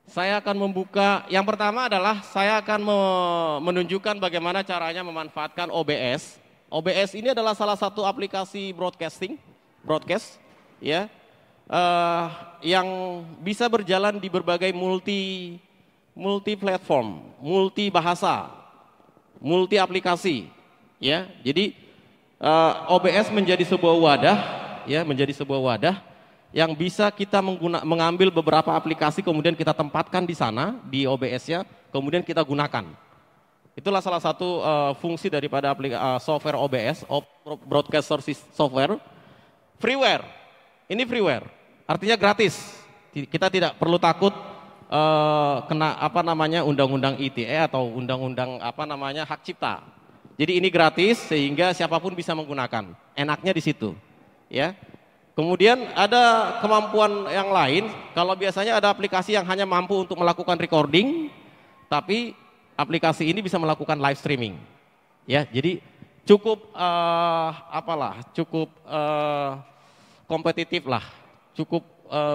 Saya akan membuka, yang pertama adalah saya akan menunjukkan bagaimana caranya memanfaatkan OBS. OBS ini adalah salah satu aplikasi broadcast, ya, yang bisa berjalan di berbagai multi platform, multi bahasa, multi aplikasi, ya. Jadi OBS menjadi sebuah wadah, ya, menjadi sebuah wadah yang bisa kita mengambil beberapa aplikasi kemudian kita tempatkan di sana di OBS-nya, kemudian kita gunakan. Itulah salah satu fungsi daripada software OBS, Broadcast Software, freeware. Ini freeware, artinya gratis. Kita tidak perlu takut kena undang-undang ITE atau undang-undang hak cipta. Jadi ini gratis sehingga siapapun bisa menggunakan. Enaknya di situ, ya. Kemudian ada kemampuan yang lain, kalau biasanya ada aplikasi yang hanya mampu untuk melakukan recording, tapi aplikasi ini bisa melakukan live streaming. Ya, jadi cukup kompetitif lah, cukup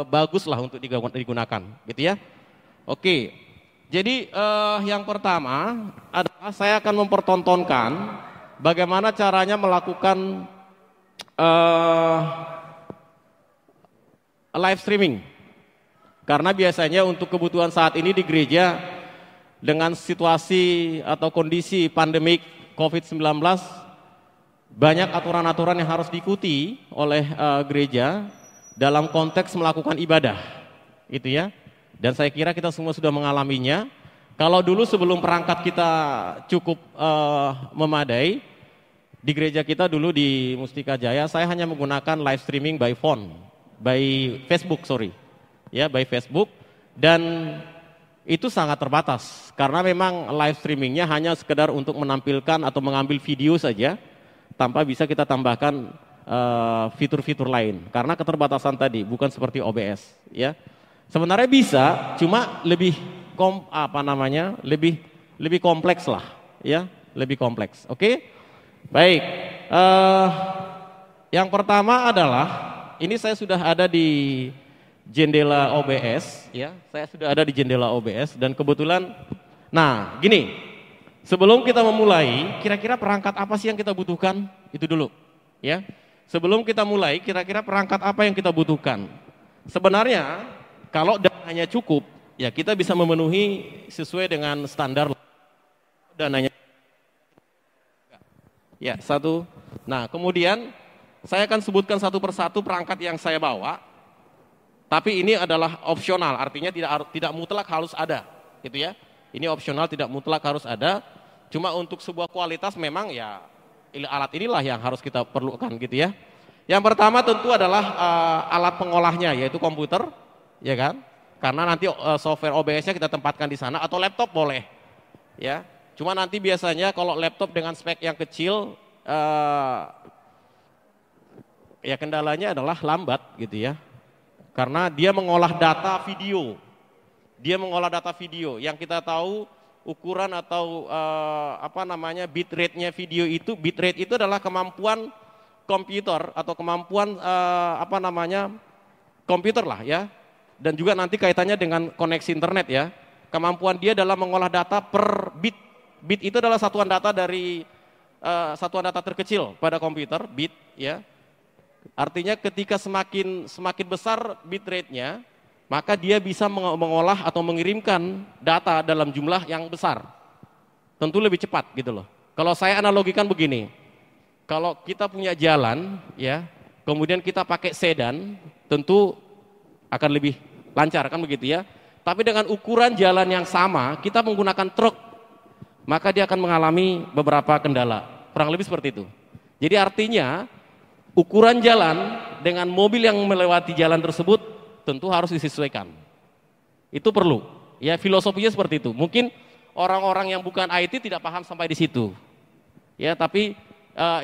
bagus lah untuk digunakan, gitu ya. Oke, jadi yang pertama adalah saya akan mempertontonkan bagaimana caranya melakukan live streaming. Karena biasanya untuk kebutuhan saat ini di gereja dengan situasi atau kondisi pandemik COVID-19 banyak aturan-aturan yang harus diikuti oleh gereja dalam konteks melakukan ibadah. Itu ya. Dan saya kira kita semua sudah mengalaminya. Kalau dulu sebelum perangkat kita cukup memadai, di gereja kita dulu di Mustika Jaya saya hanya menggunakan live streaming by phone. By Facebook, by Facebook, dan itu sangat terbatas karena memang live streamingnya hanya sekedar untuk menampilkan atau mengambil video saja tanpa bisa kita tambahkan fitur-fitur lain karena keterbatasan tadi, bukan seperti OBS, ya. Sebenarnya bisa, cuma lebih lebih kompleks lah, ya, lebih kompleks. Oke, baik. Yang pertama adalah ini saya sudah ada di jendela OBS, ya. Saya sudah ada di jendela OBS dan kebetulan, nah gini, sebelum kita memulai, kira-kira perangkat apa sih yang kita butuhkan? Itu dulu, ya. Sebelum kita mulai, kira-kira perangkat apa yang kita butuhkan? Sebenarnya, kalau dananya cukup, ya kita bisa memenuhi sesuai dengan standar dananya. Ya, satu. Nah, kemudian saya akan sebutkan satu persatu perangkat yang saya bawa, tapi ini adalah opsional, artinya tidak mutlak harus ada, gitu ya. Ini opsional, tidak mutlak harus ada, cuma untuk sebuah kualitas memang ya alat inilah yang harus kita perlukan, gitu ya. Yang pertama tentu adalah alat pengolahnya, yaitu komputer, ya kan? Karena nanti software OBS-nya kita tempatkan di sana, atau laptop boleh, ya. Cuma nanti biasanya kalau laptop dengan spek yang kecil, ya kendalanya adalah lambat gitu ya. Karena dia mengolah data video. Dia mengolah data video. Yang kita tahu ukuran atau bitrate-nya video itu, bitrate itu adalah kemampuan komputer atau kemampuan komputer lah ya. Dan juga nanti kaitannya dengan koneksi internet ya. Kemampuan dia dalam mengolah data per bit. Bit itu adalah satuan data dari satuan data terkecil pada komputer, bit ya. Artinya ketika semakin besar bitrate-nya, maka dia bisa mengolah atau mengirimkan data dalam jumlah yang besar. Tentu lebih cepat gitu loh. Kalau saya analogikan begini, kalau kita punya jalan ya, kemudian kita pakai sedan, tentu akan lebih lancar kan begitu ya. Tapi dengan ukuran jalan yang sama, kita menggunakan truk, maka dia akan mengalami beberapa kendala. Kurang lebih seperti itu. Jadi artinya ukuran jalan dengan mobil yang melewati jalan tersebut tentu harus disesuaikan. Itu perlu. Ya filosofinya seperti itu. Mungkin orang-orang yang bukan IT tidak paham sampai di situ. Ya tapi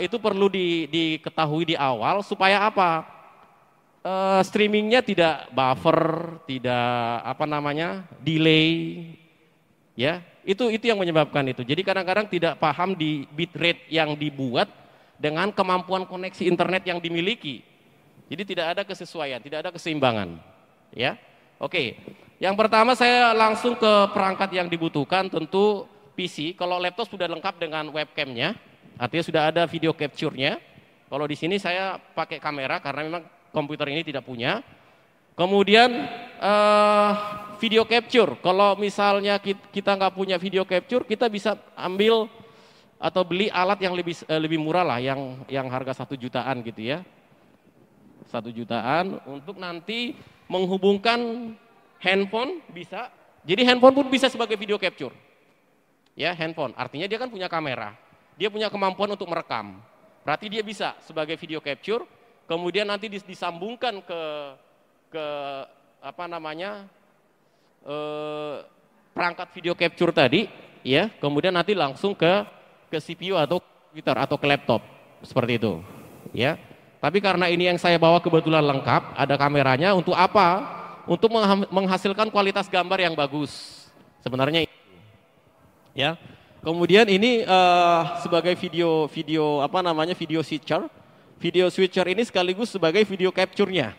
itu perlu diketahui di awal supaya apa? Streamingnya tidak buffer, tidak delay. Ya, itu yang menyebabkan itu. Jadi kadang-kadang tidak paham di bitrate yang dibuat dengan kemampuan koneksi internet yang dimiliki. Jadi tidak ada kesesuaian, tidak ada keseimbangan. Ya. Oke, yang pertama saya langsung ke perangkat yang dibutuhkan, tentu PC. Kalau laptop sudah lengkap dengan webcamnya, artinya sudah ada video capture-nya. Kalau di sini saya pakai kamera karena memang komputer ini tidak punya. Kemudian video capture, kalau misalnya kita nggak punya video capture, kita bisa ambil atau beli alat yang lebih murah lah, yang harga 1 jutaan gitu ya. 1 jutaan untuk nanti menghubungkan handphone bisa. Jadi handphone pun bisa sebagai video capture. Ya, handphone. Artinya dia kan punya kamera. Dia punya kemampuan untuk merekam. Berarti dia bisa sebagai video capture, kemudian nanti disambungkan ke apa namanya? Perangkat video capture tadi, ya. Kemudian nanti langsung ke CPU atau komputer atau ke laptop. Seperti itu, ya. Tapi karena ini yang saya bawa kebetulan lengkap, ada kameranya, untuk apa? Untuk menghasilkan kualitas gambar yang bagus. Sebenarnya itu. Ya. Kemudian ini sebagai video apa namanya? Video switcher. Video switcher ini sekaligus sebagai video capture-nya.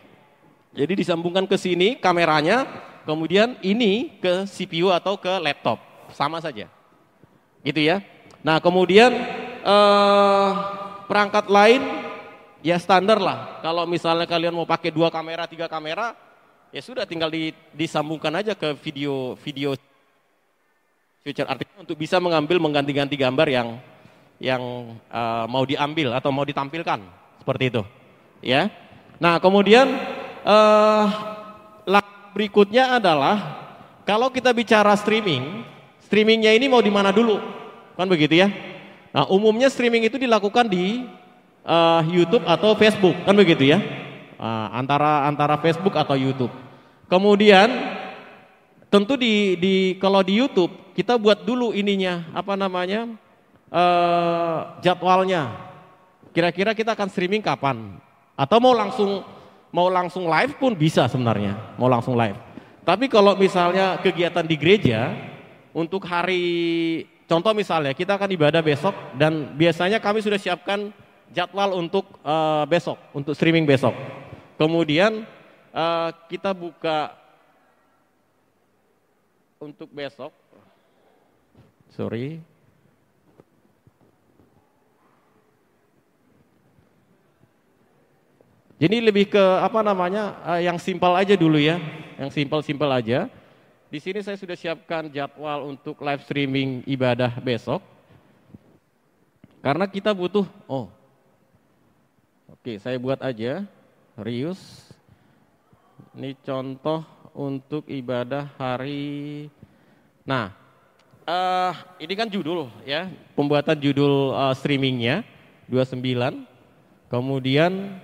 Jadi disambungkan ke sini kameranya, kemudian ini ke CPU atau ke laptop. Sama saja. Gitu ya. Nah, kemudian perangkat lain ya standar lah. Kalau misalnya kalian mau pakai 2 kamera, 3 kamera, ya sudah tinggal disambungkan aja ke video switcher, artinya untuk bisa mengganti-ganti gambar yang mau diambil atau mau ditampilkan, seperti itu. Ya. Nah, kemudian berikutnya adalah kalau kita bicara streamingnya ini mau di mana dulu, kan begitu ya. Nah, umumnya streaming itu dilakukan di YouTube atau Facebook, kan begitu ya. Antara Facebook atau YouTube. Kemudian tentu kalau di YouTube kita buat dulu ininya, apa namanya, jadwalnya. Kira-kira kita akan streaming kapan? Atau mau langsung live pun bisa sebenarnya, mau langsung live. Tapi kalau misalnya kegiatan di gereja untuk hari, contoh misalnya kita akan ibadah besok dan biasanya kami sudah siapkan jadwal untuk besok, untuk streaming besok. Kemudian kita buka untuk besok. Sorry. Jadi lebih ke apa namanya, yang simpel aja dulu ya, yang simpel aja. Di sini saya sudah siapkan jadwal untuk live streaming ibadah besok. Karena kita butuh, oke, saya buat aja, Rius. Ini contoh untuk ibadah hari. Nah, ini kan judul ya, pembuatan judul streamingnya 29. Kemudian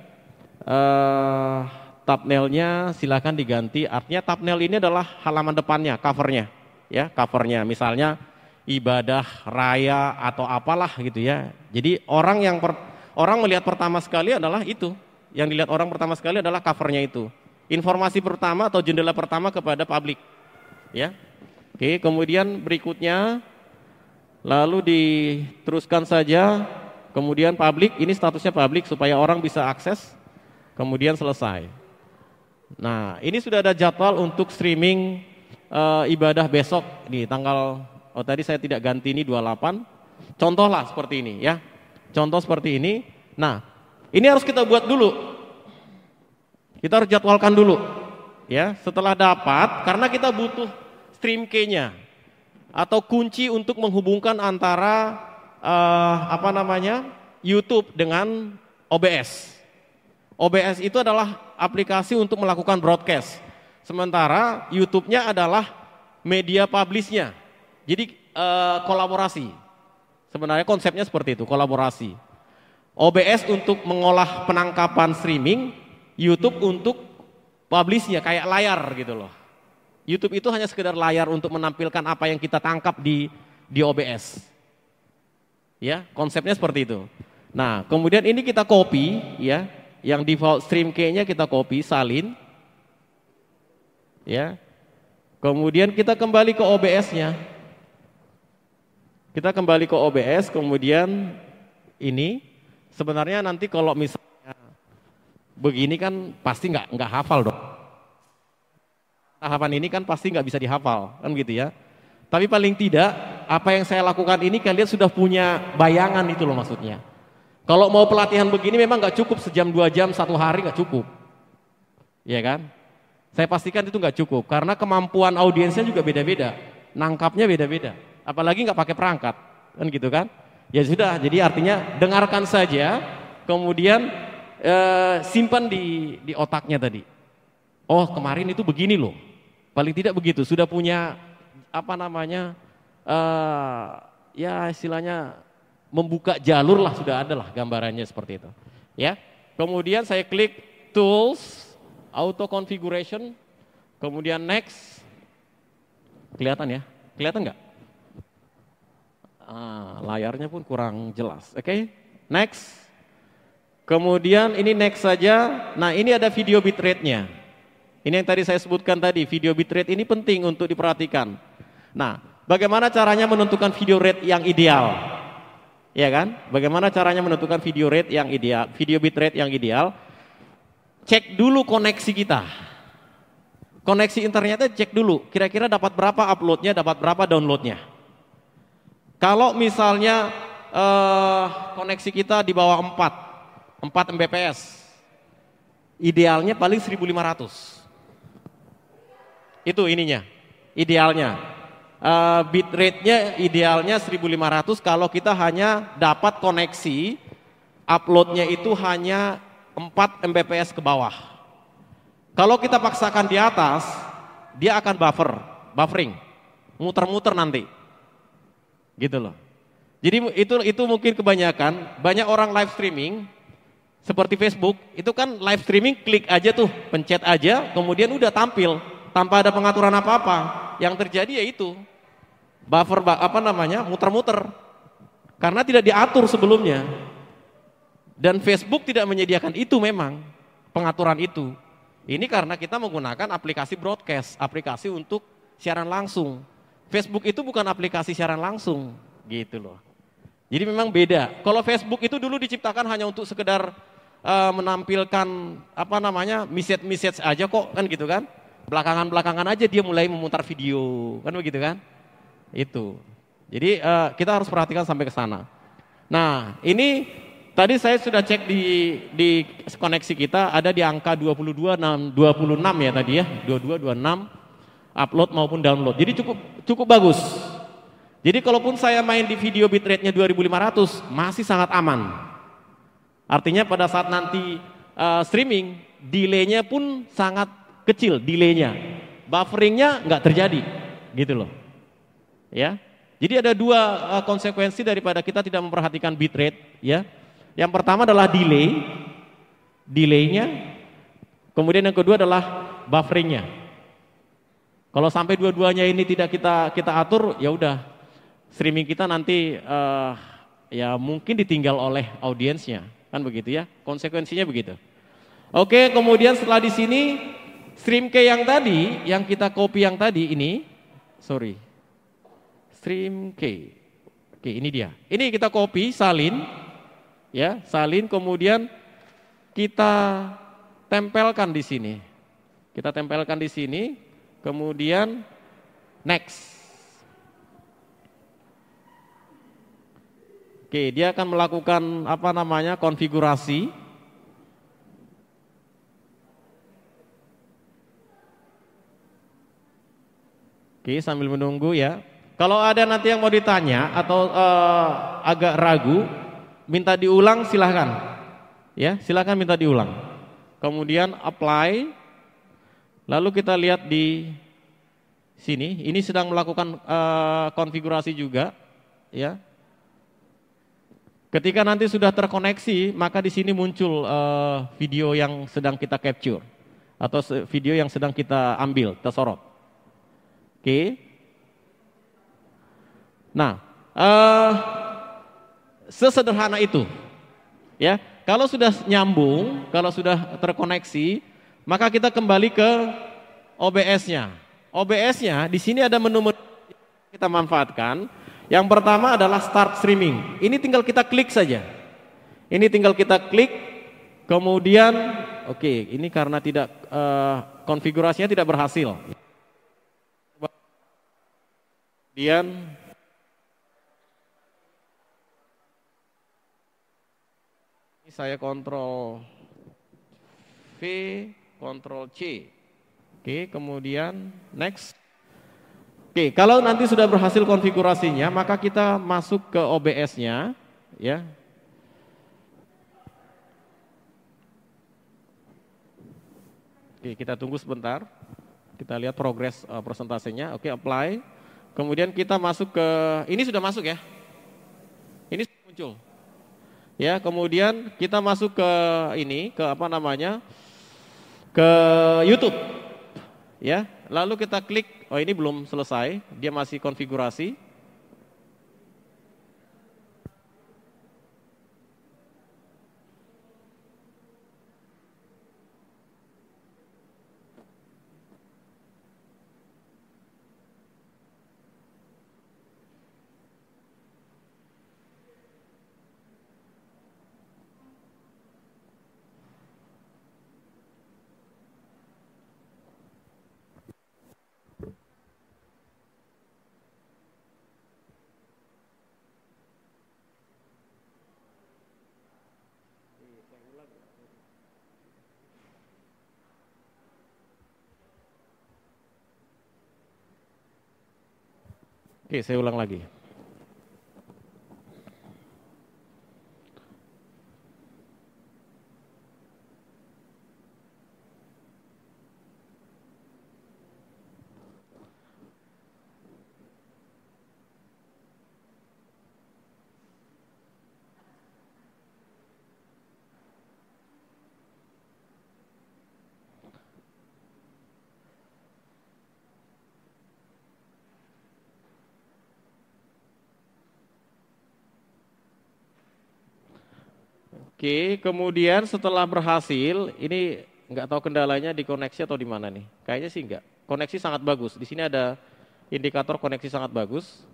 thumbnailnya silakan diganti. Artinya thumbnail ini adalah halaman depannya, covernya, ya, covernya. Misalnya ibadah raya atau apalah gitu ya. Jadi orang melihat pertama sekali adalah itu. Yang dilihat orang pertama sekali adalah covernya itu. Informasi pertama atau jendela pertama kepada publik, ya. Oke, kemudian berikutnya lalu diteruskan saja. Kemudian publik, ini statusnya publik supaya orang bisa akses. Kemudian selesai. Nah, ini sudah ada jadwal untuk streaming ibadah besok di tanggal, tadi saya tidak ganti, ini 28. Contoh lah seperti ini ya. Contoh seperti ini. Nah, ini harus kita buat dulu. Kita harus jadwalkan dulu. Ya, setelah dapat, karena kita butuh stream key-nya atau kunci untuk menghubungkan antara apa namanya? YouTube dengan OBS. OBS itu adalah aplikasi untuk melakukan broadcast. Sementara YouTube-nya adalah media publish-nya. Jadi kolaborasi. Sebenarnya konsepnya seperti itu, kolaborasi. OBS untuk mengolah penangkapan streaming, YouTube untuk publish-nya kayak layar gitu loh. YouTube itu hanya sekedar layar untuk menampilkan apa yang kita tangkap di OBS. Ya, konsepnya seperti itu. Nah, kemudian ini kita copy ya. Yang default stream key-nya kita copy, salin. Ya. Kemudian kita kembali ke OBS-nya. Kita kembali ke OBS, kemudian ini sebenarnya nanti kalau misalnya begini kan pasti nggak hafal dong. tahapan ini kan pasti nggak bisa dihafal, kan gitu ya. Tapi paling tidak, apa yang saya lakukan ini kalian sudah punya bayangan itu loh maksudnya. Kalau mau pelatihan begini memang nggak cukup sejam, 2 jam, 1 hari nggak cukup. Iya kan? Saya pastikan itu nggak cukup, karena kemampuan audiensnya juga beda-beda. Nangkapnya beda-beda. Apalagi nggak pakai perangkat, kan gitu kan? Ya sudah, jadi artinya dengarkan saja, kemudian simpan di otaknya tadi. Oh kemarin itu begini loh. Paling tidak begitu, sudah punya apa namanya, ya istilahnya membuka jalur lah, sudah ada lah gambarannya seperti itu. Ya, kemudian saya klik tools, auto configuration, kemudian next, kelihatan ya, kelihatan nggak? Layarnya pun kurang jelas. Oke, next. Kemudian ini next saja. Nah ini ada video bitrate-nya. Ini yang tadi saya sebutkan tadi, video bitrate ini penting untuk diperhatikan. Nah, bagaimana caranya menentukan video rate yang ideal? Ya kan? Bagaimana caranya menentukan video rate yang ideal, video bitrate yang ideal? Cek dulu koneksi kita. Koneksi internetnya cek dulu, kira-kira dapat berapa uploadnya, dapat berapa downloadnya. Kalau misalnya koneksi kita di bawah 4 Mbps, idealnya paling 1500. Itu ininya, idealnya. Bitrate-nya idealnya 1500 kalau kita hanya dapat koneksi, uploadnya itu hanya 4 Mbps ke bawah. Kalau kita paksakan di atas, dia akan buffering, muter-muter nanti. Gitu loh. Jadi itu mungkin kebanyakan, banyak orang live streaming, seperti Facebook, itu kan live streaming klik aja tuh, pencet aja, kemudian udah tampil. Tanpa ada pengaturan apa-apa, yang terjadi yaitu buffer muter-muter, karena tidak diatur sebelumnya. Dan Facebook tidak menyediakan itu memang pengaturan itu. Ini karena kita menggunakan aplikasi broadcast, aplikasi untuk siaran langsung. Facebook itu bukan aplikasi siaran langsung, gitu loh. Jadi memang beda. Kalau Facebook itu dulu diciptakan hanya untuk sekedar menampilkan message aja kok, kan gitu kan. Belakangan aja dia mulai memutar video, kan begitu kan? Itu. Jadi kita harus perhatikan sampai ke sana. Nah, ini tadi saya sudah cek di koneksi kita ada di angka 26 ya tadi ya, 26 upload maupun download. Jadi cukup bagus. Jadi kalaupun saya main di video bitrate-nya 2500 masih sangat aman. Artinya pada saat nanti streaming, delay-nya pun sangat kecil, delay-nya. Buffering-nya nggak terjadi, gitu loh. Ya. Jadi ada dua konsekuensi daripada kita tidak memperhatikan bitrate, ya. Yang pertama adalah delay-nya. Kemudian yang kedua adalah buffering-nya. Kalau sampai dua-duanya ini tidak kita atur, ya udah. Streaming kita nanti ya mungkin ditinggal oleh audiensnya, kan begitu ya, konsekuensinya begitu. Oke, kemudian setelah di sini stream key yang tadi, yang kita copy yang tadi ini, stream key, oke ini dia, ini kita copy, salin, ya salin, kemudian kita tempelkan di sini, kemudian next. Oke, dia akan melakukan konfigurasi. Oke, sambil menunggu ya. Kalau ada nanti yang mau ditanya atau agak ragu, minta diulang silahkan. Ya, silahkan minta diulang. Kemudian apply. Lalu kita lihat di sini, ini sedang melakukan konfigurasi juga, ya. Ketika nanti sudah terkoneksi, maka di sini muncul video yang sedang kita capture atau video yang sedang kita ambil, kita sorot. Oke. Nah, sesederhana itu, ya. Kalau sudah nyambung, kalau sudah terkoneksi, maka kita kembali ke OBS-nya. OBS-nya di sini ada menu-menu yang kita manfaatkan. Yang pertama adalah start streaming. Ini tinggal kita klik saja. Kemudian, oke, ini karena tidak konfigurasinya tidak berhasil. Kemudian ini saya Ctrl V, Ctrl C. Oke, kemudian next. Oke, kalau nanti sudah berhasil konfigurasinya, maka kita masuk ke OBS-nya, ya. Oke, kita tunggu sebentar. Kita lihat progres presentasenya. Oke, apply. Kemudian kita masuk ke, ini sudah masuk ya. Ini sudah muncul. Ya, kemudian kita masuk ke ini, ke apa namanya? Ke YouTube. Ya, lalu kita klik, oh ini belum selesai, dia masih konfigurasi. Oke, saya ulang lagi. Oke, kemudian setelah berhasil, ini nggak tahu kendalanya di koneksi atau di mana nih. Kayaknya sih nggak. Koneksi sangat bagus. Di sini ada indikator koneksi sangat bagus.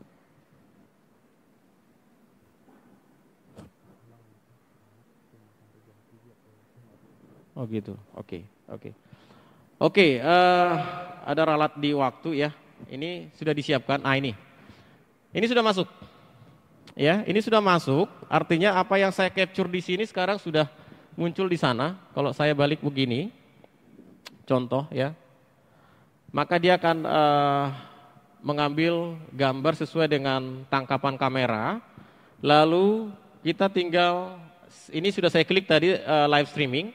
Oh gitu. Oke, oke. Oke, ada ralat di waktu ya. Ini sudah disiapkan. Ah ini. Ini sudah masuk. Ya, ini sudah masuk, artinya apa yang saya capture di sini sekarang sudah muncul di sana. Kalau saya balik begini, contoh ya, maka dia akan mengambil gambar sesuai dengan tangkapan kamera. Lalu kita tinggal, ini sudah saya klik tadi live streaming,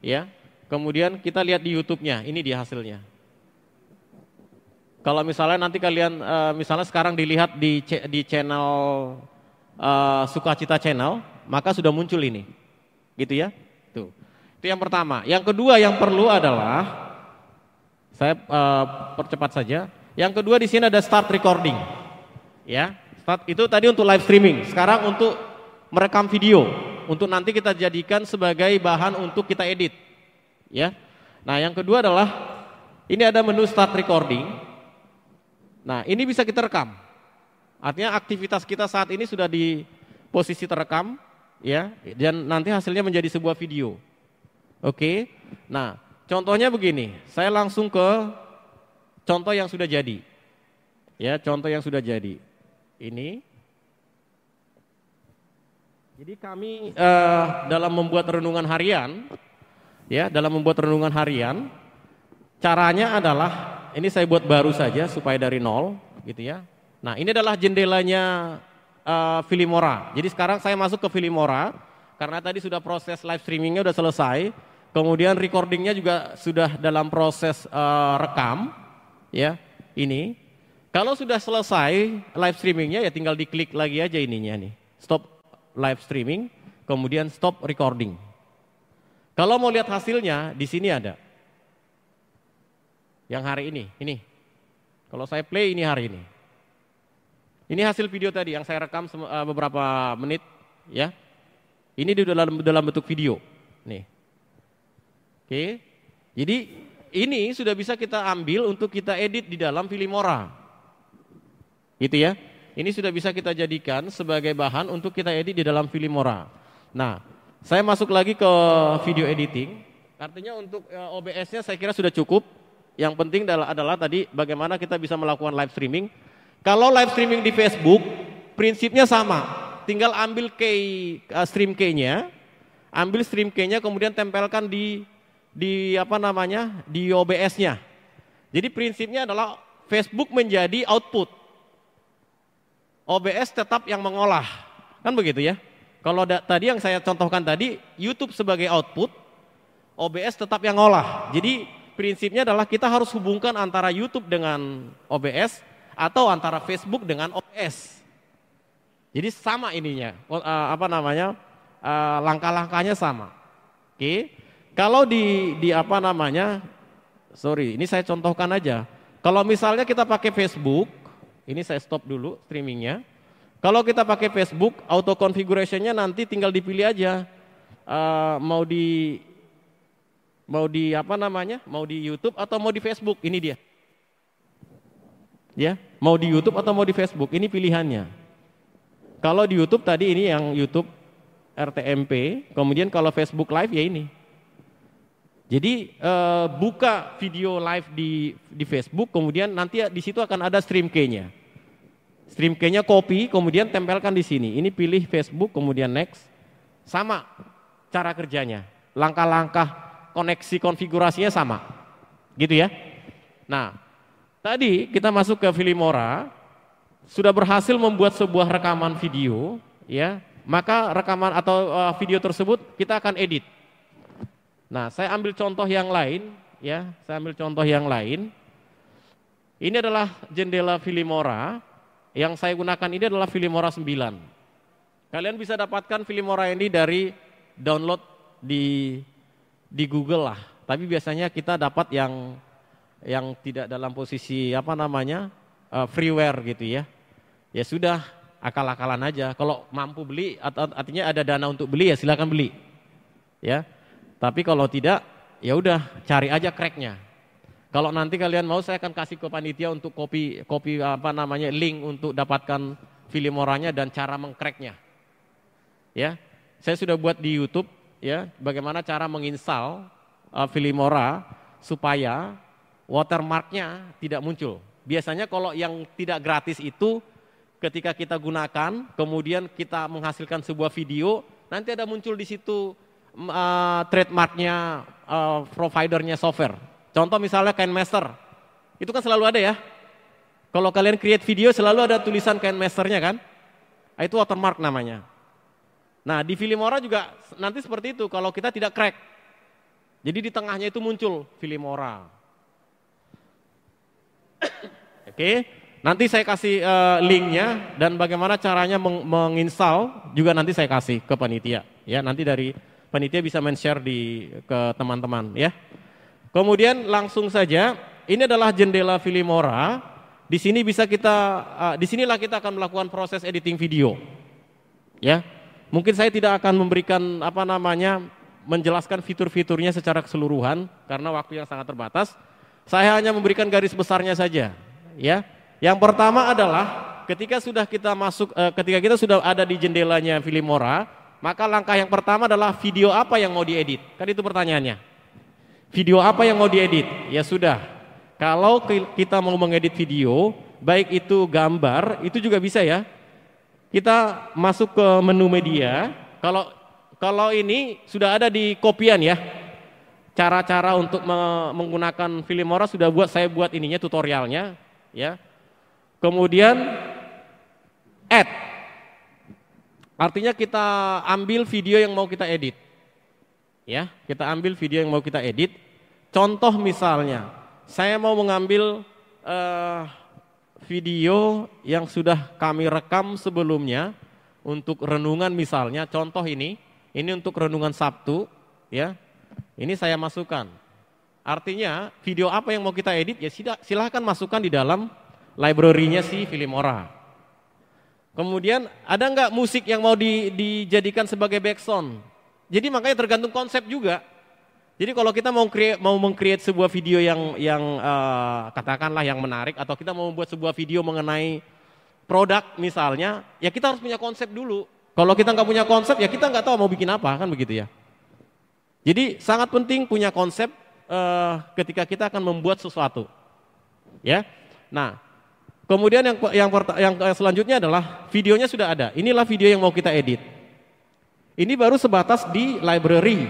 ya. Kemudian kita lihat di YouTube-nya, ini dia hasilnya. Kalau misalnya nanti kalian, misalnya sekarang dilihat di channel Sukacita Channel, maka sudah muncul ini, gitu ya. Tuh, itu yang pertama. Yang kedua yang perlu adalah, saya percepat saja. Yang kedua di sini ada start recording, ya. Start itu tadi untuk live streaming. Sekarang untuk merekam video, untuk nanti kita jadikan sebagai bahan untuk kita edit, ya. Nah, yang kedua adalah ini ada menu start recording. Nah, ini bisa kita rekam. Artinya aktivitas kita saat ini sudah di posisi terekam, ya, dan nanti hasilnya menjadi sebuah video. Oke, nah contohnya begini, saya langsung ke contoh yang sudah jadi, ya, contoh yang sudah jadi. Ini, jadi kami dalam membuat renungan harian, ya, dalam membuat renungan harian, caranya adalah ini saya buat baru saja supaya dari nol, gitu ya. Nah, ini adalah jendelanya Filmora. Jadi sekarang saya masuk ke Filmora karena tadi sudah proses live streamingnya sudah selesai. Kemudian recordingnya juga sudah dalam proses rekam, ya. Ini kalau sudah selesai live streamingnya ya tinggal diklik lagi aja ininya nih, stop live streaming, kemudian stop recording. Kalau mau lihat hasilnya di sini ada. Yang hari ini. Kalau saya play ini hari ini. Ini hasil video tadi yang saya rekam beberapa menit, ya. Ini di dalam bentuk video, nih. Oke. Jadi ini sudah bisa kita ambil untuk kita edit di dalam Filmora. Gitu ya. Ini sudah bisa kita jadikan sebagai bahan untuk kita edit di dalam Filmora. Nah, saya masuk lagi ke video editing. Artinya untuk OBS-nya saya kira sudah cukup. Yang penting adalah tadi bagaimana kita bisa melakukan live streaming. Kalau live streaming di Facebook, prinsipnya sama. Tinggal ambil stream key-nya, ambil stream key-nya kemudian tempelkan di apa namanya? Di OBS-nya. Jadi prinsipnya adalah Facebook menjadi output. OBS tetap yang mengolah. Kan begitu ya? Kalau tadi yang saya contohkan tadi, YouTube sebagai output, OBS tetap yang ngolah. Jadi prinsipnya adalah kita harus hubungkan antara YouTube dengan OBS atau antara Facebook dengan OBS. Jadi sama ininya, langkah-langkahnya sama. Oke, kalau di apa namanya, ini saya contohkan aja. Kalau misalnya kita pakai Facebook, ini saya stop dulu streamingnya. Kalau kita pakai Facebook, auto configuration-nya nanti tinggal dipilih aja, mau di YouTube atau mau di Facebook, ini dia. Ya, mau di YouTube atau mau di Facebook, ini pilihannya. Kalau di YouTube tadi ini yang YouTube RTMP, kemudian kalau Facebook Live ya ini. Jadi buka video live di Facebook, kemudian nanti di situ akan ada stream key-nya. Stream key-nya copy, kemudian tempelkan di sini. Ini pilih Facebook, kemudian next. Sama cara kerjanya. Langkah-langkah koneksi konfigurasinya sama. Gitu ya. Nah, tadi kita masuk ke Filmora. Sudah berhasil membuat sebuah rekaman video, ya, maka rekaman atau video tersebut kita akan edit. Nah, saya ambil contoh yang lain, ya, Ini adalah jendela Filmora, yang saya gunakan ini adalah Filmora 9. Kalian bisa dapatkan Filmora ini dari download di Google lah, tapi biasanya kita dapat yang tidak dalam posisi freeware gitu ya. Ya sudah, akal-akalan aja. Kalau mampu beli, artinya ada dana untuk beli ya silakan beli. Ya. Tapi kalau tidak, ya udah cari aja cracknya. Kalau nanti kalian mau, saya akan kasih ke panitia untuk kopi link untuk dapatkan Filmoranya dan cara mengcracknya. Ya. Saya sudah buat di YouTube ya, bagaimana cara menginstal Filmora supaya watermarknya tidak muncul. Biasanya kalau yang tidak gratis itu ketika kita gunakan, kemudian kita menghasilkan sebuah video, nanti ada muncul di situ trademarknya providernya software. Contoh misalnya KineMaster, itu kan selalu ada ya. Kalau kalian create video selalu ada tulisan KineMasternya kan, itu watermark namanya. Nah di Filmora juga nanti seperti itu, kalau kita tidak crack. Jadi di tengahnya itu muncul Filmora. Oke, nanti saya kasih linknya dan bagaimana caranya menginstal juga nanti saya kasih ke panitia. Ya, nanti dari panitia bisa men-share ke teman-teman ya. Kemudian langsung saja, ini adalah jendela Filmora. Di sini disinilah kita akan melakukan proses editing video. Ya, mungkin saya tidak akan memberikan menjelaskan fitur-fiturnya secara keseluruhan karena waktu yang sangat terbatas. Saya hanya memberikan garis besarnya saja. Ya, yang pertama adalah ketika kita sudah ada di jendelanya Filmora, maka langkah yang pertama adalah video apa yang mau diedit. Kan itu pertanyaannya. Video apa yang mau diedit? Ya sudah. Kalau kita mau mengedit video, baik itu gambar, itu juga bisa ya. Kita masuk ke menu media. Kalau ini sudah ada di kopian ya. Cara-cara untuk menggunakan Filmora saya buat ininya tutorialnya. Ya, kemudian add, artinya kita ambil video yang mau kita edit, ya, kita ambil video yang mau kita edit. Contoh misalnya, saya mau mengambil video yang sudah kami rekam sebelumnya untuk renungan misalnya. Contoh ini untuk renungan Sabtu, ya, ini saya masukkan. Artinya video apa yang mau kita edit ya silahkan masukkan di dalam library-nya si Filmora. Kemudian ada nggak musik yang mau dijadikan sebagai background? Jadi makanya tergantung konsep juga. Jadi kalau kita mau meng-create sebuah video yang katakanlah yang menarik, atau kita mau membuat sebuah video mengenai produk misalnya, ya kita harus punya konsep dulu. Kalau kita nggak punya konsep ya kita nggak tahu mau bikin apa, kan begitu ya. Jadi sangat penting punya konsep ketika kita akan membuat sesuatu. Ya. Nah, Kemudian yang selanjutnya adalah videonya sudah ada. Inilah video yang mau kita edit. Ini baru sebatas di library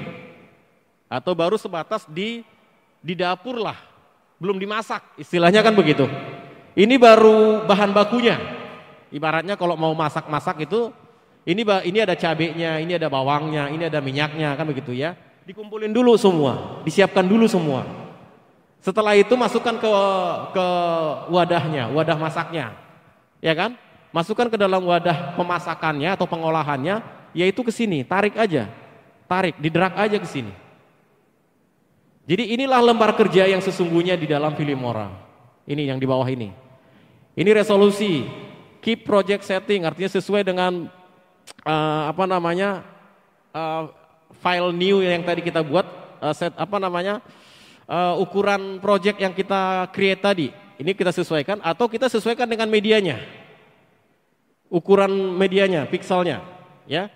atau baru sebatas di dapur lah, belum dimasak, istilahnya kan begitu. Ini baru bahan bakunya. Ibaratnya kalau mau masak-masak itu, ini ada cabenya, ini ada bawangnya, ini ada minyaknya, kan begitu ya. Dikumpulin dulu semua, disiapkan dulu semua. Setelah itu masukkan ke wadahnya, wadah masaknya, ya kan? Masukkan ke dalam wadah pemasakannya atau pengolahannya, yaitu ke sini, tarik aja, diderak aja ke sini. Jadi inilah lembar kerja yang sesungguhnya di dalam Filmora. Ini yang di bawah ini. Ini resolusi, keep project setting, artinya sesuai dengan file new yang tadi kita buat, ukuran project yang kita create tadi. Ini kita sesuaikan atau kita sesuaikan dengan medianya. Ukuran medianya, pixelnya, ya.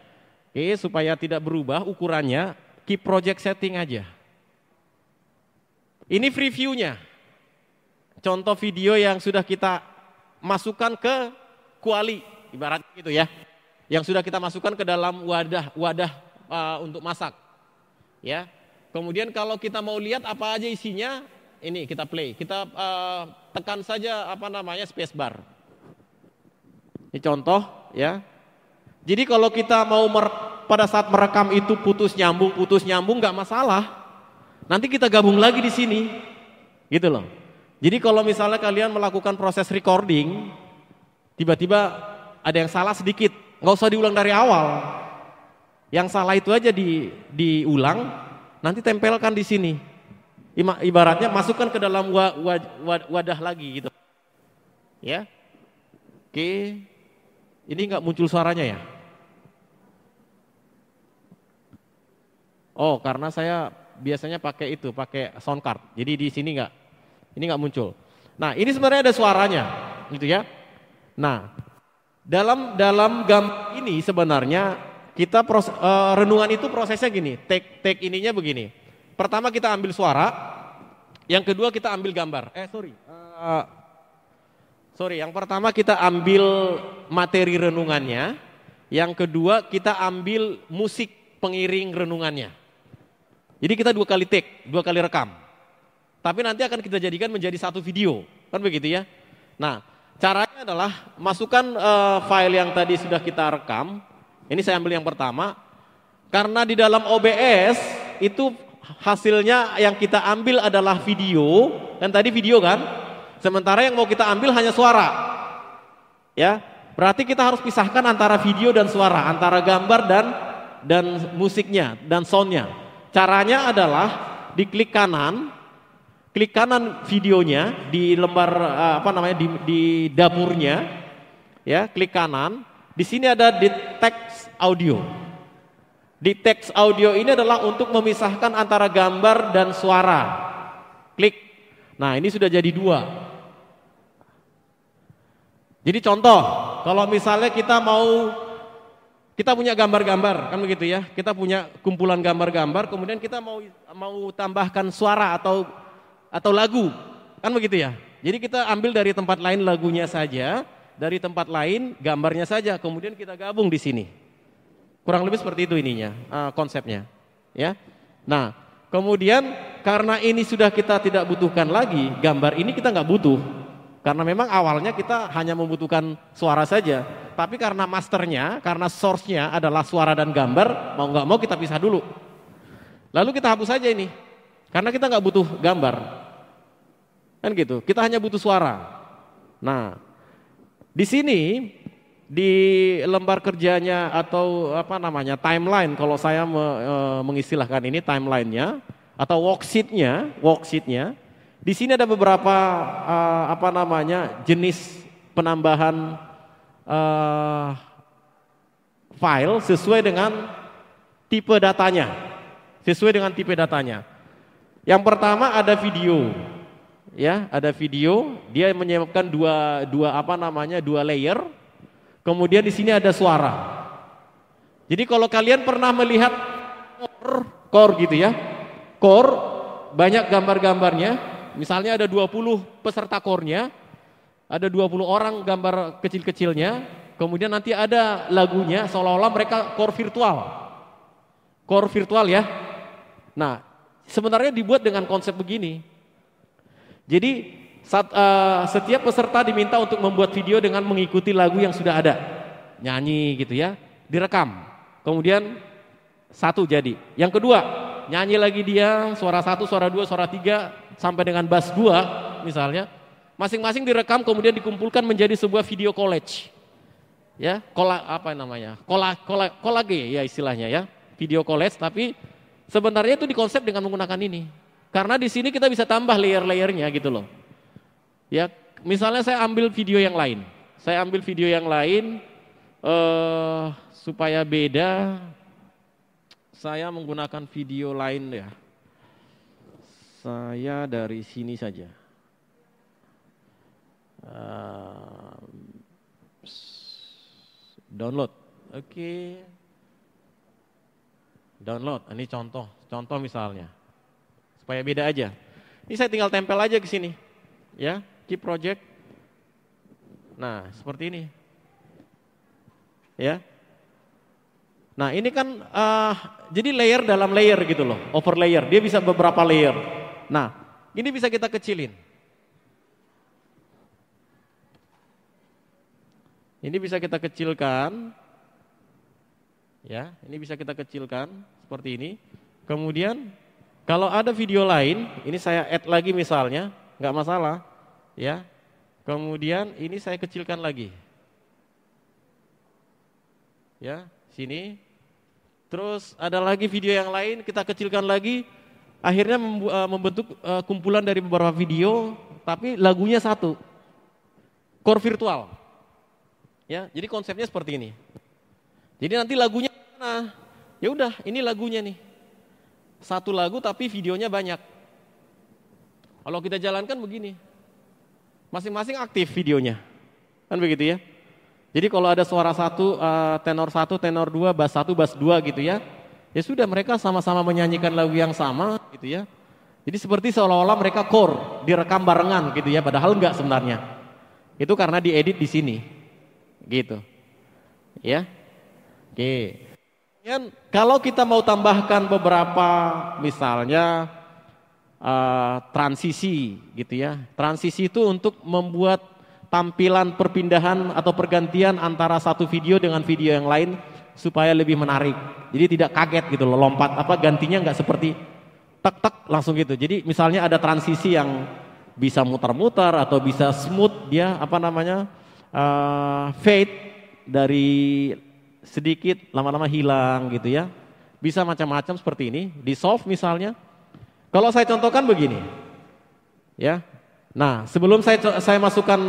Oke, supaya tidak berubah ukurannya, keep project setting aja. Ini previewnya. Contoh video yang sudah kita masukkan ke kuali, ibarat gitu ya. Yang sudah kita masukkan ke dalam wadah untuk masak. Ya. Kemudian kalau kita mau lihat apa aja isinya, ini kita play. Kita tekan saja spacebar. Ini contoh ya. Jadi kalau kita mau pada saat merekam itu putus nyambung nggak masalah. Nanti kita gabung lagi di sini. Gitu loh. Jadi kalau misalnya kalian melakukan proses recording, tiba-tiba ada yang salah sedikit, nggak usah diulang dari awal. Yang salah itu aja diulang. Nanti tempelkan di sini. Ibaratnya masukkan ke dalam wadah lagi gitu. Ya. Oke. Ini enggak muncul suaranya ya? Oh, karena saya biasanya pakai sound card. Jadi di sini ini enggak muncul. Nah, ini sebenarnya ada suaranya, gitu ya. Nah, dalam gambar ini sebenarnya kita renungan itu prosesnya gini, take ininya begini. Pertama kita ambil suara, yang kedua kita ambil gambar. Yang pertama kita ambil materi renungannya, yang kedua kita ambil musik pengiring renungannya. Jadi kita 2 kali take, 2 kali rekam. Tapi nanti akan kita jadikan menjadi satu video, kan begitu ya. Nah, caranya adalah masukkan file yang tadi sudah kita rekam. Ini saya ambil yang pertama, karena di dalam OBS itu hasilnya yang kita ambil adalah video, dan tadi video kan, sementara yang mau kita ambil hanya suara, ya, berarti kita harus pisahkan antara video dan suara, antara gambar dan musiknya dan soundnya. Caranya adalah diklik kanan videonya di lembar di dapurnya, ya, klik kanan. Di sini ada di text audio. Di text audio ini adalah untuk memisahkan antara gambar dan suara. Klik. Nah, ini sudah jadi 2. Jadi contoh, kalau misalnya kita punya gambar-gambar, kan begitu ya. Kita punya kumpulan gambar-gambar, kemudian kita mau tambahkan suara atau lagu, kan begitu ya. Jadi kita ambil dari tempat lain lagunya saja. Dari tempat lain gambarnya saja, kemudian kita gabung di sini. Kurang lebih seperti itu ininya, konsepnya, ya. Nah, kemudian karena ini sudah kita tidak butuhkan lagi, gambar ini kita nggak butuh, karena memang awalnya kita hanya membutuhkan suara saja. Tapi karena masternya, karena source-nya adalah suara dan gambar, mau nggak mau kita pisah dulu. Lalu kita hapus saja ini, karena kita nggak butuh gambar, kan gitu. Kita hanya butuh suara. Nah, di sini di lembar kerjanya atau timeline, kalau saya mengistilahkan ini timelinenya atau worksheetnya, di sini ada beberapa jenis penambahan file sesuai dengan tipe datanya, Yang pertama ada video. Ya, ada video, dia menyiapkan dua layer. Kemudian di sini ada suara. Jadi kalau kalian pernah melihat core gitu ya. Core banyak gambar-gambarnya, misalnya ada 20 peserta core-nya. ada 20 orang gambar kecil-kecilnya, kemudian nanti ada lagunya seolah-olah mereka core virtual ya. Nah, sebenarnya dibuat dengan konsep begini. Jadi setiap peserta diminta untuk membuat video dengan mengikuti lagu yang sudah ada, nyanyi gitu ya, direkam. Kemudian satu jadi. Yang kedua, nyanyi lagi dia, suara 1, suara 2, suara 3, sampai dengan bass 2 misalnya. Masing-masing direkam kemudian dikumpulkan menjadi sebuah video collage. Ya, collage ya istilahnya ya. Video collage, tapi sebenarnya itu dikonsep dengan menggunakan ini. Karena di sini kita bisa tambah layer-layernya gitu loh. Ya, misalnya saya ambil video yang lain. Supaya beda. Saya menggunakan video lain ya. Saya dari sini saja. Download. Oke. Download. Ini contoh misalnya. Supaya beda aja. Ini saya tinggal tempel aja ke sini. Ya, keep project. Nah, seperti ini. Ya. Nah ini kan jadi layer dalam layer gitu loh, overlayer, dia bisa beberapa layer. Nah ini bisa kita kecilin. Ini bisa kita kecilkan, ya ini bisa kita kecilkan seperti ini. Kemudian kalau ada video lain, ini saya add lagi misalnya, nggak masalah, ya. Kemudian ini saya kecilkan lagi. Ya, sini. Terus ada lagi video yang lain, kita kecilkan lagi. Akhirnya membentuk kumpulan dari beberapa video, tapi lagunya satu. Core virtual. Ya, jadi konsepnya seperti ini. Jadi nanti lagunya mana? Ya udah, ini lagunya nih. Satu lagu tapi videonya banyak. Kalau kita jalankan begini. Masing-masing aktif videonya. Kan begitu ya? Jadi kalau ada suara tenor 1, tenor 2, bass 1, bass 2 gitu ya. Ya sudah mereka sama-sama menyanyikan lagu yang sama gitu ya. Jadi seperti seolah-olah mereka core, direkam barengan gitu ya, padahal enggak sebenarnya. Itu karena diedit di sini. Gitu. Ya. Oke. Kemudian kalau kita mau tambahkan beberapa misalnya transisi gitu ya. Transisi itu untuk membuat tampilan perpindahan atau pergantian antara satu video dengan video yang lain supaya lebih menarik. Jadi tidak kaget gitu loh, lompat gantinya nggak seperti tek langsung gitu. Jadi misalnya ada transisi yang bisa muter-muter atau bisa smooth dia fade dari sedikit lama-lama hilang gitu ya. Bisa macam-macam seperti ini, di solve misalnya. Kalau saya contohkan begini. Ya. Nah, sebelum saya masukkan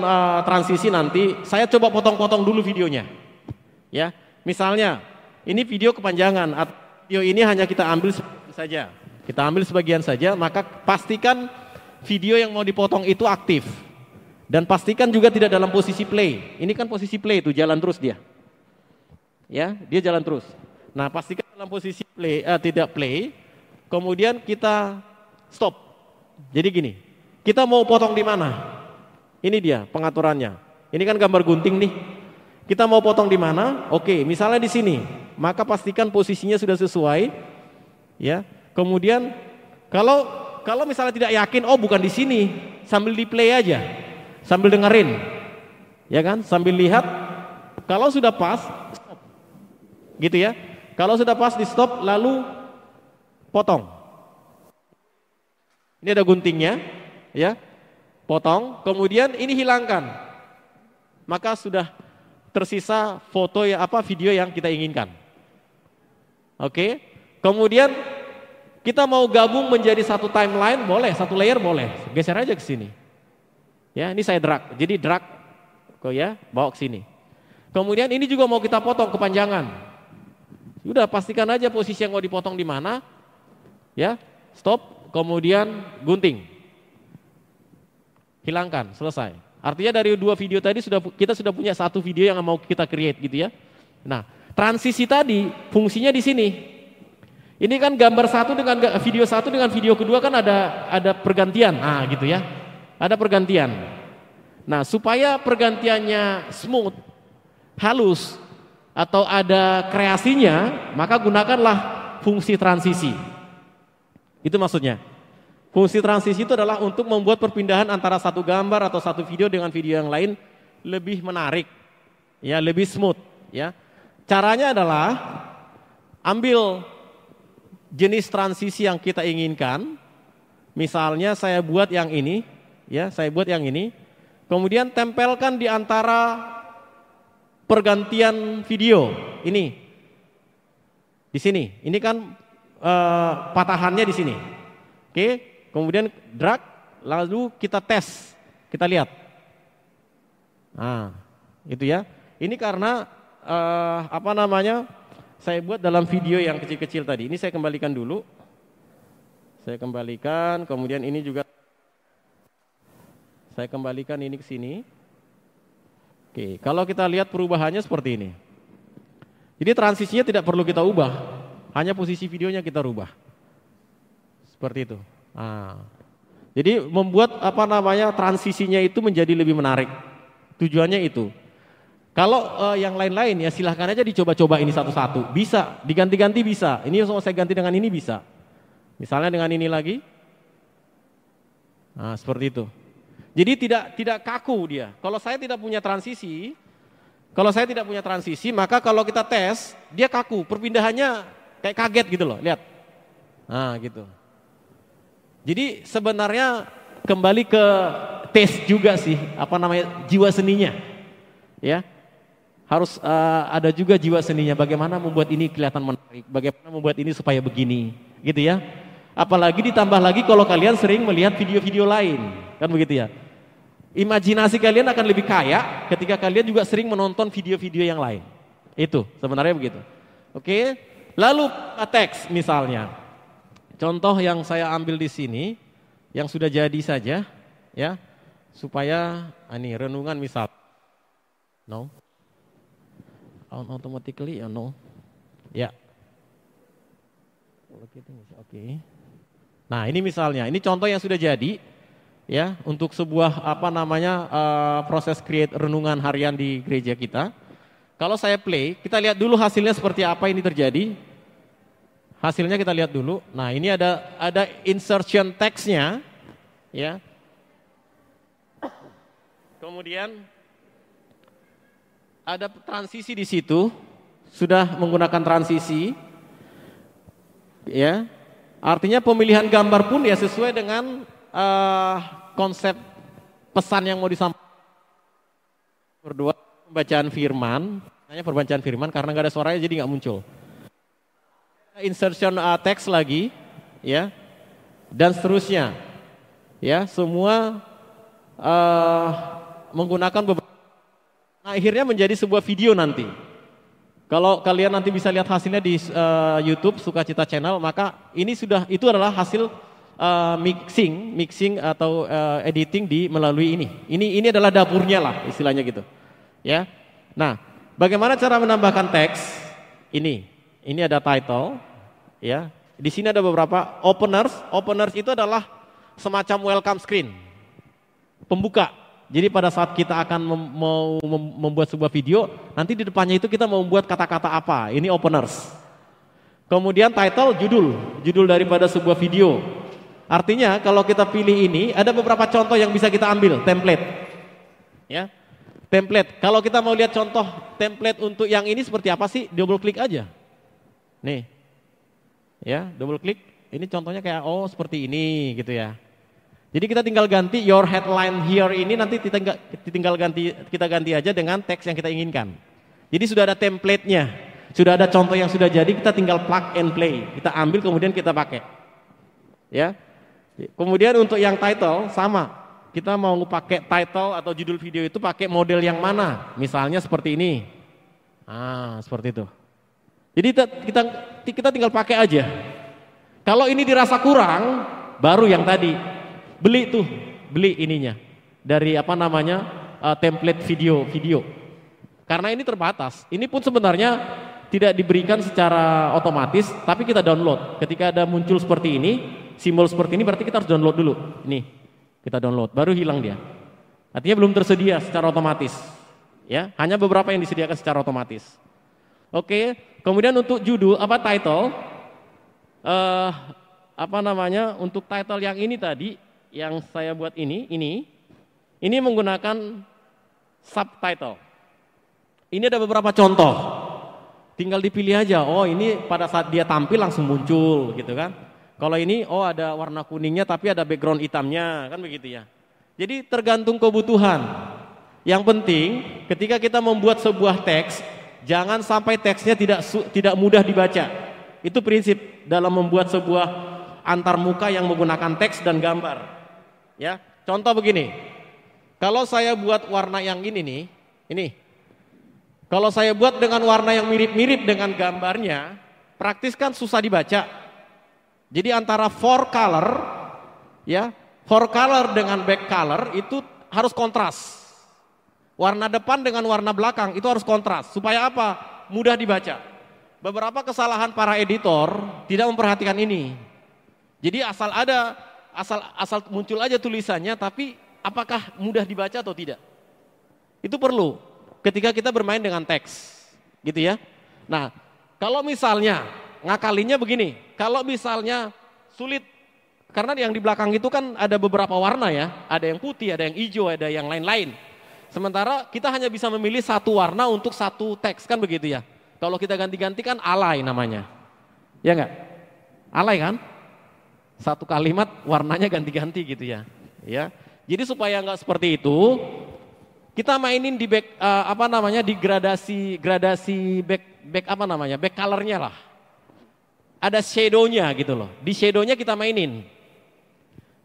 transisi nanti, saya coba potong-potong dulu videonya. Ya, misalnya ini video kepanjangan, video ini hanya kita ambil saja. Kita ambil sebagian saja, maka pastikan video yang mau dipotong itu aktif. Dan pastikan juga tidak dalam posisi play. Ini kan posisi play itu, jalan terus dia. Ya, dia jalan terus. Nah, pastikan dalam posisi play, tidak play. Kemudian kita stop. Jadi gini. Kita mau potong di mana? Ini dia pengaturannya. Ini kan gambar gunting nih. Kita mau potong di mana? Oke, misalnya di sini. Maka pastikan posisinya sudah sesuai. Ya. Kemudian kalau misalnya tidak yakin, oh bukan di sini, sambil di play aja. Sambil dengerin. Ya kan? Sambil lihat. Kalau sudah pas, stop. Gitu ya. Kalau sudah pas di stop lalu potong. Ini ada guntingnya. Ya, potong, kemudian ini hilangkan, maka sudah tersisa video yang kita inginkan. Oke, kemudian kita mau gabung menjadi satu timeline, boleh, satu layer boleh, geser aja ke sini. Ya, ini saya drag, jadi drag, bawa ke sini. Kemudian ini juga mau kita potong kepanjangan. Sudah pastikan aja posisi yang mau dipotong di mana, ya, stop, kemudian gunting. Hilangkan, selesai. Artinya dari dua video tadi kita sudah punya satu video yang mau kita create gitu ya. Nah, transisi tadi fungsinya di sini. Ini kan gambar video satu dengan video kedua kan ada pergantian. Nah, gitu ya. Ada pergantian. Nah, supaya pergantiannya smooth, halus, atau ada kreasinya, maka gunakanlah fungsi transisi. Itu maksudnya. Fungsi transisi itu adalah untuk membuat perpindahan antara satu gambar atau satu video dengan video yang lain lebih menarik, ya, lebih smooth, ya. Caranya adalah ambil jenis transisi yang kita inginkan. Misalnya saya buat yang ini, ya, saya buat yang ini. Kemudian tempelkan di antara pergantian video ini. Di sini. Ini kan patahannya di sini. Oke, kemudian drag, lalu kita tes. Kita lihat. Nah, itu ya. Ini karena saya buat dalam video yang kecil-kecil tadi. Ini saya kembalikan dulu. Saya kembalikan, kemudian ini juga saya kembalikan ini ke sini. Oke, kalau kita lihat perubahannya seperti ini. Jadi transisinya tidak perlu kita ubah, hanya posisi videonya kita rubah. Seperti itu. Nah, jadi membuat transisinya itu menjadi lebih menarik. Tujuannya itu. Kalau yang lain-lain ya silahkan aja dicoba-coba ini satu-satu. Bisa, diganti-ganti bisa. Ini mau saya ganti dengan ini bisa. Misalnya dengan ini lagi. Nah, seperti itu. Jadi tidak kaku dia. Kalau saya tidak punya transisi, maka kalau kita tes, dia kaku. Perpindahannya kayak kaget gitu loh, lihat. Nah, gitu. Jadi sebenarnya kembali ke tes juga sih, jiwa seninya. Ya. Harus ada juga jiwa seninya, bagaimana membuat ini kelihatan menarik, bagaimana membuat ini supaya begini, gitu ya. Apalagi ditambah lagi kalau kalian sering melihat video-video lain, kan begitu ya. Imajinasi kalian akan lebih kaya ketika kalian juga sering menonton video-video yang lain. Itu sebenarnya begitu. Oke, lalu teks misalnya. Contoh yang saya ambil di sini, yang sudah jadi saja, ya, supaya ini renungan misal. No. Automatically ya no. Ya. Oke. Nah, ini misalnya, ini contoh yang sudah jadi, ya, untuk sebuah proses create renungan harian di gereja kita. Kalau saya play, kita lihat dulu hasilnya seperti apa ini terjadi. Hasilnya kita lihat dulu. Nah, ini ada insertion text-nya, ya. Kemudian ada transisi di situ, sudah menggunakan transisi, ya. Artinya pemilihan gambar pun ya sesuai dengan konsep pesan yang mau disampaikan. Berdua pembacaan firman, hanya perbacaan firman karena nggak ada suaranya jadi nggak muncul. Insertion text lagi, ya, dan seterusnya, ya, semua menggunakan beberapa. Akhirnya menjadi sebuah video nanti. Kalau kalian nanti bisa lihat hasilnya di YouTube Sukacita Channel, maka itu adalah hasil mixing atau editing melalui ini. Ini adalah dapurnya lah istilahnya gitu. Ya. Nah, bagaimana cara menambahkan teks? Ini ada title, ya. Di sini ada beberapa openers. Openers itu adalah semacam welcome screen, pembuka. Jadi pada saat kita akan mau membuat sebuah video, nanti di depannya itu kita mau membuat kata-kata apa. Ini openers. Kemudian title, judul daripada sebuah video. Artinya kalau kita pilih ini, ada beberapa contoh yang bisa kita ambil, template. Ya, template. Kalau kita mau lihat contoh template untuk yang ini seperti apa sih, double klik aja. Nih, ya, double klik. Ini contohnya kayak seperti ini gitu ya. Jadi kita tinggal ganti your headline here ini nanti kita ganti aja dengan teks yang kita inginkan. Jadi sudah ada template-nya, sudah ada contoh yang sudah jadi, kita tinggal plug and play. Kita ambil kemudian kita pakai. Ya. Kemudian untuk yang title sama. Kita mau pakai title atau judul video itu pakai model yang mana? Misalnya seperti ini. Seperti itu. Jadi kita tinggal pakai aja. Kalau ini dirasa kurang, baru yang tadi. Beli ininya dari template video. Karena ini terbatas. Ini pun sebenarnya tidak diberikan secara otomatis, tapi kita download. Ketika ada muncul seperti ini, simbol seperti ini berarti kita harus download dulu. Nih, kita download, baru hilang dia. Artinya belum tersedia secara otomatis. Ya, hanya beberapa yang disediakan secara otomatis. Oke, kemudian untuk judul title, untuk title yang ini tadi, yang saya buat ini menggunakan subtitle. Ini ada beberapa contoh, tinggal dipilih aja. Oh, ini pada saat dia tampil langsung muncul, gitu kan? Kalau ini, oh ada warna kuningnya tapi ada background hitamnya, kan begitu ya. Jadi tergantung kebutuhan. Yang penting, ketika kita membuat sebuah teks, jangan sampai teksnya tidak mudah dibaca. Itu prinsip dalam membuat sebuah antarmuka yang menggunakan teks dan gambar. Ya, contoh begini. Kalau saya buat warna yang ini. Kalau saya buat dengan warna yang mirip-mirip dengan gambarnya, praktis kan susah dibaca. Jadi antara forecolor dengan back color itu harus kontras. Warna depan dengan warna belakang itu harus kontras. Supaya apa? Mudah dibaca. Beberapa kesalahan para editor tidak memperhatikan ini. Jadi asal muncul aja tulisannya, tapi apakah mudah dibaca atau tidak? Itu perlu ketika kita bermain dengan teks, gitu ya. Nah, kalau misalnya ngakalinya begini, kalau misalnya sulit, karena yang di belakang itu kan ada beberapa warna ya, ada yang putih, ada yang hijau, ada yang lain-lain. Sementara kita hanya bisa memilih satu warna untuk satu teks, kan begitu ya. Kalau kita ganti-ganti kan alay namanya. Ya enggak? Alay kan? Satu kalimat warnanya ganti-ganti gitu ya. Ya. Jadi supaya enggak seperti itu, kita mainin di di gradasi back colornya lah. Ada shadownya gitu loh. Di shadownya kita mainin.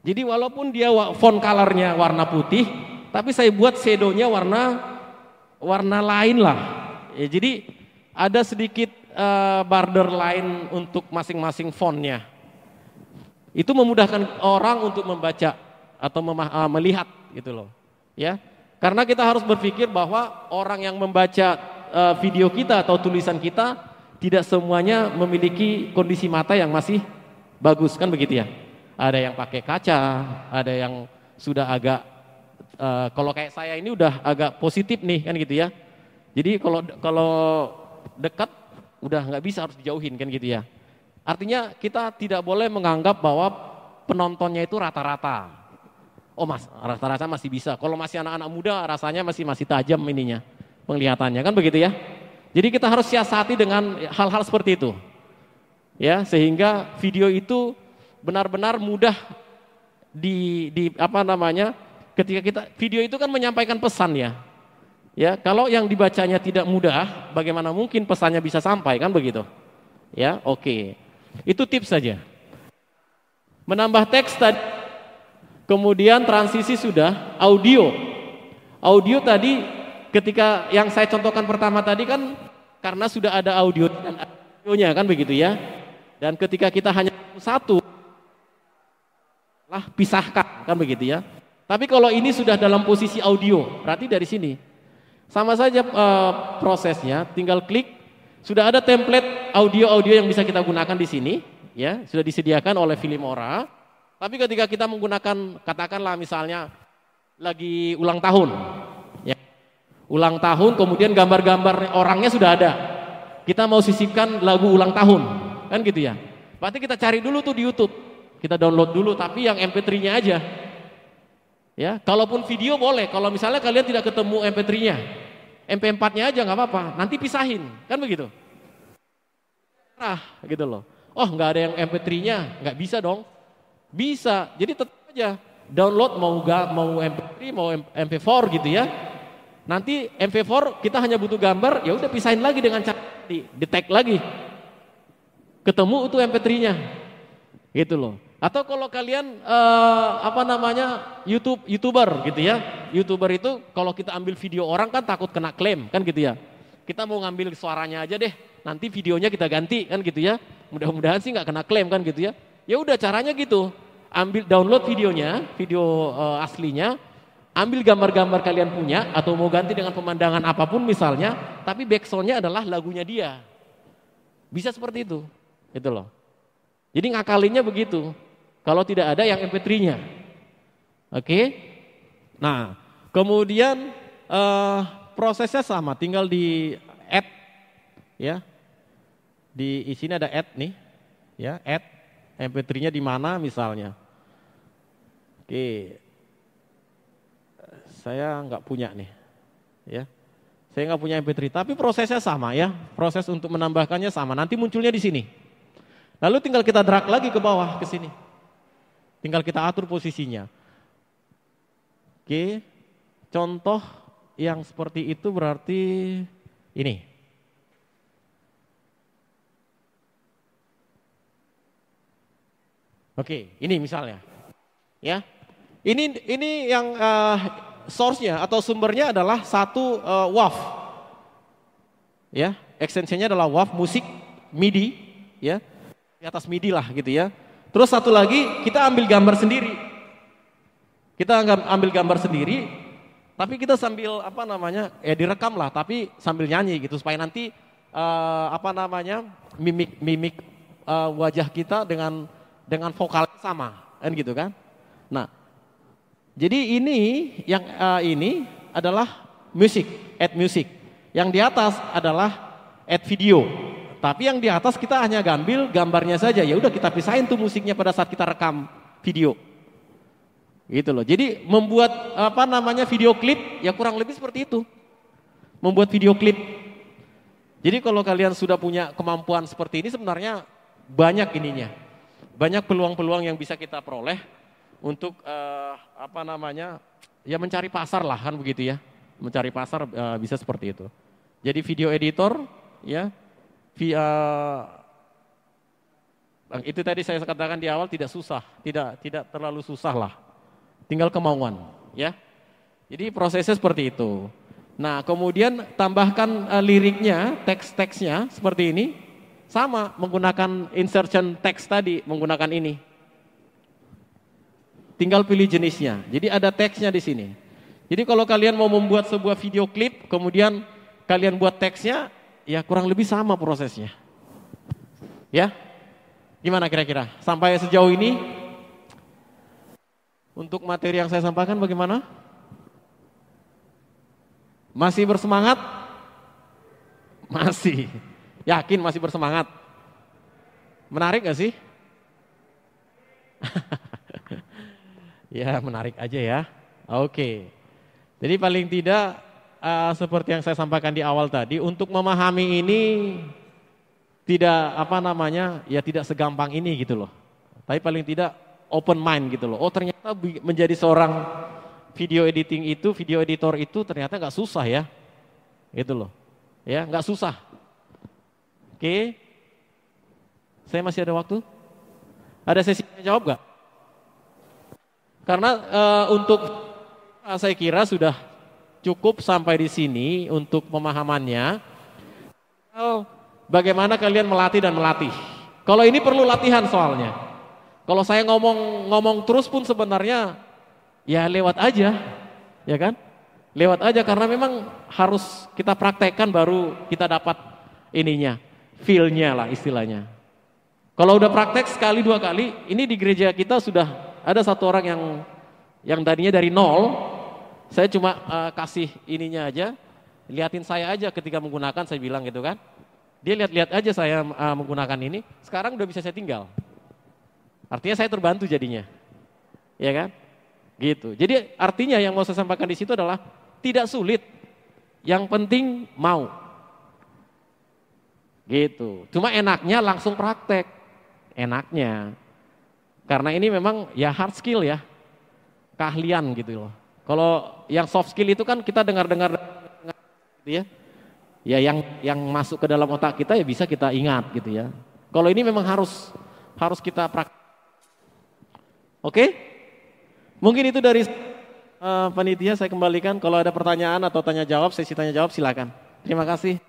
Jadi walaupun dia font colornya warna putih, tapi saya buat shadownya warna lain lah. Ya, jadi ada sedikit border line untuk masing-masing fontnya. Itu memudahkan orang untuk membaca atau melihat gitu loh. Ya, karena kita harus berpikir bahwa orang yang membaca video kita atau tulisan kita tidak semuanya memiliki kondisi mata yang masih bagus, kan begitu ya. Ada yang pakai kaca, ada yang sudah agak kalau kayak saya ini udah agak positif nih, kan gitu ya. Jadi kalau dekat udah nggak bisa, harus dijauhin, kan gitu ya. Artinya kita tidak boleh menganggap bahwa penontonnya itu rata-rata. Oh mas, rata-rata masih bisa. Kalau masih anak-anak muda rasanya masih tajam ininya penglihatannya, kan begitu ya. Jadi kita harus siasati dengan hal-hal seperti itu. Ya, sehingga video itu benar-benar mudah ketika video itu kan menyampaikan pesan ya. Ya, kalau yang dibacanya tidak mudah, bagaimana mungkin pesannya bisa sampai, kan begitu. Ya, oke. Itu tips saja. Menambah teks tadi, kemudian transisi sudah, audio. Audio tadi ketika yang saya contohkan pertama tadi kan karena sudah ada audio dan audionya, kan begitu ya. Dan ketika kita hanya satu pisahkan, kan begitu ya. Tapi kalau ini sudah dalam posisi audio, berarti dari sini sama saja prosesnya, tinggal klik, sudah ada template audio-audio yang bisa kita gunakan di sini, ya, sudah disediakan oleh Filmora. Tapi ketika kita menggunakan, katakanlah misalnya lagi ulang tahun, ya, ulang tahun, kemudian gambar-gambar orangnya sudah ada, kita mau sisipkan lagu ulang tahun, kan gitu ya. Berarti kita cari dulu tuh di YouTube, kita download dulu, tapi yang MP3-nya aja. Ya, kalaupun video boleh, kalau misalnya kalian tidak ketemu MP3-nya, MP4-nya aja nggak apa-apa, nanti pisahin, kan begitu. Gitu loh. Oh, nggak ada yang MP3-nya, nggak bisa dong. Bisa, jadi tetap aja download mau MP3 mau MP4 gitu ya. Nanti MP4 kita hanya butuh gambar, ya udah pisahin lagi dengan cara di tag lagi. Ketemu itu MP3-nya. Gitu loh. Atau kalau kalian YouTuber gitu ya. YouTuber itu kalau kita ambil video orang kan takut kena klaim, kan gitu ya. Kita mau ngambil suaranya aja deh, nanti videonya kita ganti, kan gitu ya. Mudah-mudahan sih nggak kena klaim, kan gitu ya. Ya udah caranya gitu. Ambil download videonya, video aslinya, ambil gambar-gambar kalian punya atau mau ganti dengan pemandangan apapun misalnya, tapi backsoundnya adalah lagunya dia. Bisa seperti itu. Gitu loh. Jadi ngakalinnya begitu. Kalau tidak ada yang MP3-nya. Oke? Nah, Kemudian prosesnya sama, tinggal di add ya. Di sini ada add nih, ya add MP3-nya di mana misalnya. Oke, saya nggak punya nih, ya. Saya nggak punya MP3, tapi prosesnya sama ya. Proses untuk menambahkannya sama. Nanti munculnya di sini. Lalu tinggal kita drag lagi ke bawah ke sini. Tinggal kita atur posisinya. Oke, contoh yang seperti itu berarti ini. Oke, ini misalnya. Ya. Ini yang source-nya atau sumbernya adalah satu WAV. Ya, extension-nya adalah WAV musik MIDI, ya. Di atas MIDI lah gitu ya. Terus satu lagi kita ambil gambar sendiri. Kita ambil gambar sendiri, tapi kita sambil apa namanya? Ya direkam lah, tapi sambil nyanyi gitu supaya nanti apa namanya? mimik wajah kita dengan vokal sama, kan gitu kan? Nah, jadi ini yang ini adalah musik, add music. Yang di atas adalah add video. Tapi yang di atas kita hanya ngambil gambarnya saja. Ya udah kita pisahin tuh musiknya pada saat kita rekam video. Gitu loh. Jadi membuat apa namanya video klip ya kurang lebih seperti itu. Membuat video klip. Jadi kalau kalian sudah punya kemampuan seperti ini sebenarnya banyak ininya. Banyak peluang-peluang yang bisa kita peroleh untuk apa namanya? Ya mencari pasar lah kan begitu ya. Mencari pasar bisa seperti itu. Jadi video editor ya via itu tadi saya katakan di awal tidak susah, tidak terlalu susah lah. Tinggal kemauan, ya. Jadi prosesnya seperti itu. Nah, kemudian tambahkan liriknya, teks-teksnya seperti ini. Sama menggunakan insertion text tadi, menggunakan ini. Tinggal pilih jenisnya. Jadi ada teksnya di sini. Jadi kalau kalian mau membuat sebuah video klip, kemudian kalian buat teksnya, ya kurang lebih sama prosesnya. Ya? Gimana kira-kira? Sampai sejauh ini? Untuk materi yang saya sampaikan bagaimana? Masih bersemangat? Masih. Yakin masih bersemangat? Menarik gak sih? Ya menarik aja ya. Oke. Jadi paling tidak seperti yang saya sampaikan di awal tadi, untuk memahami ini tidak apa namanya, ya tidak segampang ini gitu loh. Tapi paling tidak open mind gitu loh. Oh ternyata menjadi seorang video editor itu ternyata nggak susah ya, gitu loh. Ya nggak susah. Oke, saya masih ada waktu. Ada sesi jawab nggak? Karena untuk saya kira sudah cukup sampai di sini untuk pemahamannya. Bagaimana kalian melatih dan melatih? Kalau ini perlu latihan soalnya. Kalau saya ngomong terus pun sebenarnya ya lewat aja, ya kan? Lewat aja karena memang harus kita praktekkan baru kita dapat ininya, feel-nya lah istilahnya. Kalau udah praktek sekali dua kali, ini di gereja kita sudah ada satu orang yang tadinya dari nol, saya cuma kasih ininya aja, liatin saya aja ketika menggunakan, saya bilang gitu kan. Dia lihat-lihat aja saya menggunakan ini, sekarang udah bisa saya tinggal. Artinya saya terbantu jadinya, ya kan? Gitu. Jadi artinya yang mau saya sampaikan di situ adalah tidak sulit, yang penting mau. Gitu. Cuma enaknya langsung praktek, enaknya. Karena ini memang ya hard skill ya, keahlian gitu loh. Kalau yang soft skill itu kan kita dengar-dengar, gitu ya. Ya yang masuk ke dalam otak kita ya bisa kita ingat gitu ya. Kalau ini memang harus kita praktek. Oke? Mungkin itu dari panitia saya kembalikan. Kalau ada pertanyaan atau tanya jawab, sesi tanya jawab silakan. Terima kasih.